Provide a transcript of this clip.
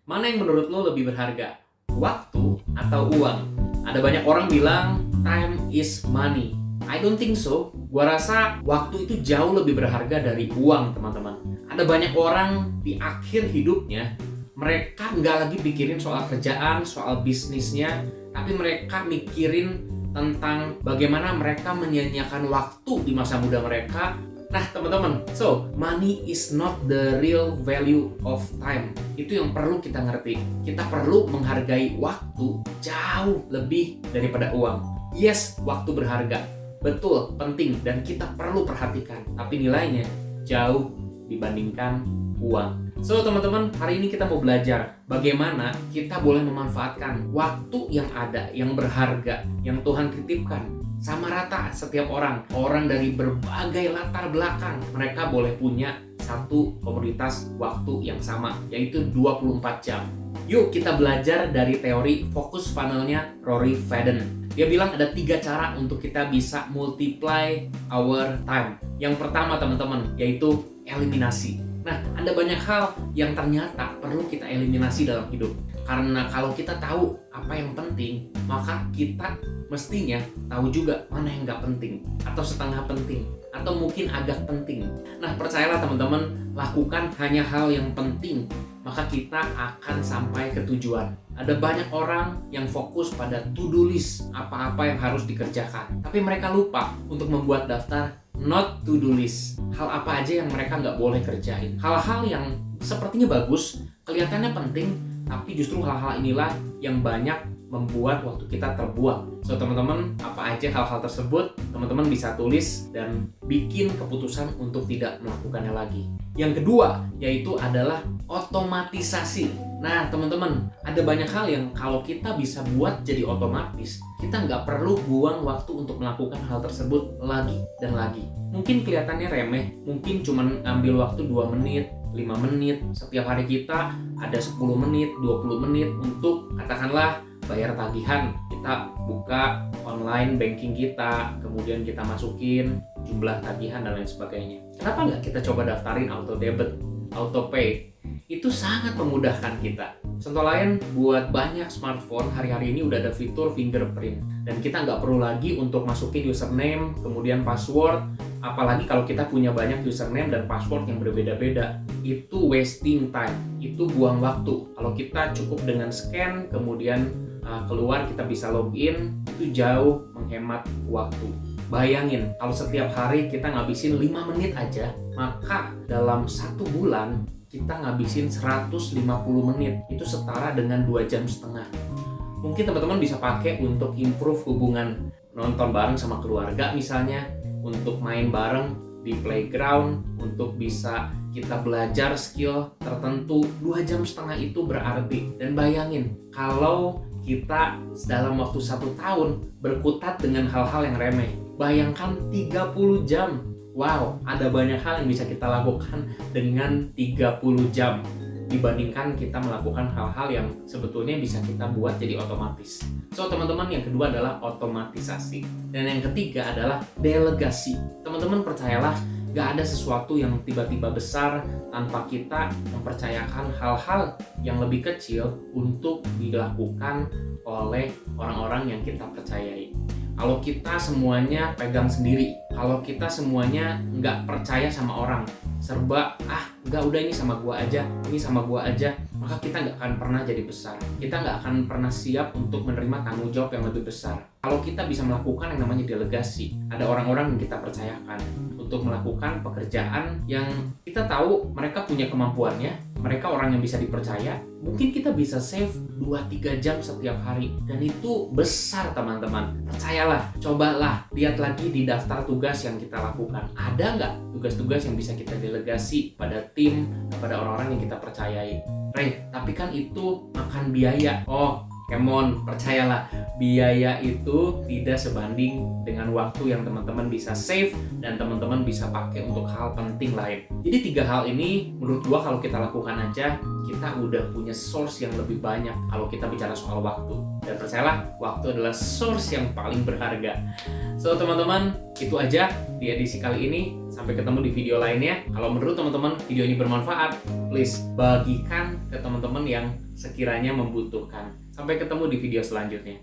Mana yang menurut lo lebih berharga? Waktu atau uang? Ada banyak orang bilang time is money. I don't think so. Gua rasa waktu itu jauh lebih berharga dari uang, teman-teman. Ada banyak orang di akhir hidupnya, mereka nggak lagi pikirin soal kerjaan, soal bisnisnya, tapi mereka mikirin tentang bagaimana mereka menyia-nyiakan waktu di masa muda mereka. Nah, teman-teman, so money is not the real value of time. Itu yang perlu kita ngerti. Kita perlu menghargai waktu jauh lebih daripada uang. Yes, waktu berharga. Betul, penting, dan kita perlu perhatikan. Tapi nilainya jauh dibandingkan uang. So, teman-teman, hari ini kita mau belajar bagaimana kita boleh memanfaatkan waktu yang ada, yang berharga, yang Tuhan titipkan sama rata setiap orang. Orang dari berbagai latar belakang, mereka boleh punya satu komoditas waktu yang sama, yaitu 24 jam. Yuk kita belajar dari teori fokus funnel-nya Rory Vaden. Dia bilang ada 3 cara untuk kita bisa multiply our time. Yang pertama, teman-teman, yaitu eliminasi. Nah, ada banyak hal yang ternyata perlu kita eliminasi dalam hidup. Karena kalau kita tahu apa yang penting, maka kita mestinya tahu juga mana yang nggak penting, atau setengah penting, atau mungkin agak penting. Nah, percayalah teman-teman, lakukan hanya hal yang penting, maka kita akan sampai ke tujuan. Ada banyak orang yang fokus pada to-do list, apa-apa yang harus dikerjakan. Tapi mereka lupa untuk membuat daftar not to-do list. Hal apa aja yang mereka nggak boleh kerjain. Hal-hal yang sepertinya bagus, kelihatannya penting, tapi justru hal-hal inilah yang banyak membuat waktu kita terbuang. So, teman-teman, apa aja hal-hal tersebut, teman-teman bisa tulis dan bikin keputusan untuk tidak melakukannya lagi. Yang kedua, yaitu adalah otomatisasi. Nah, teman-teman, ada banyak hal yang kalau kita bisa buat jadi otomatis, kita nggak perlu buang waktu untuk melakukan hal tersebut lagi dan lagi. Mungkin kelihatannya remeh, mungkin cuma ambil waktu 2 menit, 5 menit. Setiap hari kita ada 10 menit, 20 menit untuk katakanlah bayar tagihan. Kita buka online banking kita, kemudian kita masukin jumlah tagihan dan lain sebagainya. Kenapa nggak kita coba daftarin auto debit, auto pay? Itu sangat memudahkan kita. Contoh lain, buat banyak smartphone hari-hari ini udah ada fitur fingerprint, dan kita nggak perlu lagi untuk masukin username, kemudian password. Apalagi kalau kita punya banyak username dan password yang berbeda-beda. Itu wasting time, itu buang waktu. Kalau kita cukup dengan scan, kemudian keluar kita bisa login, itu jauh menghemat waktu. Bayangin, kalau setiap hari kita ngabisin 5 menit aja, maka dalam 1 bulan kita ngabisin 150 menit. Itu setara dengan 2,5 jam. Mungkin teman-teman bisa pakai untuk improve hubungan, nonton bareng sama keluarga misalnya, untuk main bareng di playground, untuk bisa kita belajar skill tertentu. 2,5 jam itu berarti. Dan bayangin, kalau kita dalam waktu 1 tahun berkutat dengan hal-hal yang remeh, bayangkan 30 jam. Wow, ada banyak hal yang bisa kita lakukan dengan 30 jam dibandingkan kita melakukan hal-hal yang sebetulnya bisa kita buat jadi otomatis. So, teman-teman, yang kedua adalah otomatisasi. Dan yang ketiga adalah delegasi. Teman-teman, percayalah, gak ada sesuatu yang tiba-tiba besar tanpa kita mempercayakan hal-hal yang lebih kecil untuk dilakukan oleh orang-orang yang kita percayai. Kalau kita semuanya pegang sendiri, kalau kita semuanya nggak percaya sama orang, serba nggak, udah ini sama gua aja, ini sama gua aja, maka kita nggak akan pernah jadi besar. Kita nggak akan pernah siap untuk menerima tanggung jawab yang lebih besar. Kalau kita bisa melakukan yang namanya delegasi, ada orang-orang yang kita percayakan untuk melakukan pekerjaan yang kita tahu mereka punya kemampuannya, mereka orang yang bisa dipercaya, mungkin kita bisa save 2-3 jam setiap hari. Dan itu besar, teman-teman. Percayalah, cobalah, lihat lagi di daftar tugas yang kita lakukan. Ada nggak tugas-tugas yang bisa kita delegasi pada tim, kepada orang-orang yang kita percayai? Tapi kan itu makan biaya. Oh, come on, percayalah, biaya itu tidak sebanding dengan waktu yang teman-teman bisa save dan teman-teman bisa pakai untuk hal penting lain. Jadi 3 hal ini menurut gua kalau kita lakukan aja, kita udah punya source yang lebih banyak kalau kita bicara soal waktu. Dan percayalah, waktu adalah source yang paling berharga. So, teman-teman, itu aja di edisi kali ini. Sampai ketemu di video lainnya. Kalau menurut teman-teman video ini bermanfaat, please bagikan ke teman-teman yang sekiranya membutuhkan. Sampai ketemu di video selanjutnya.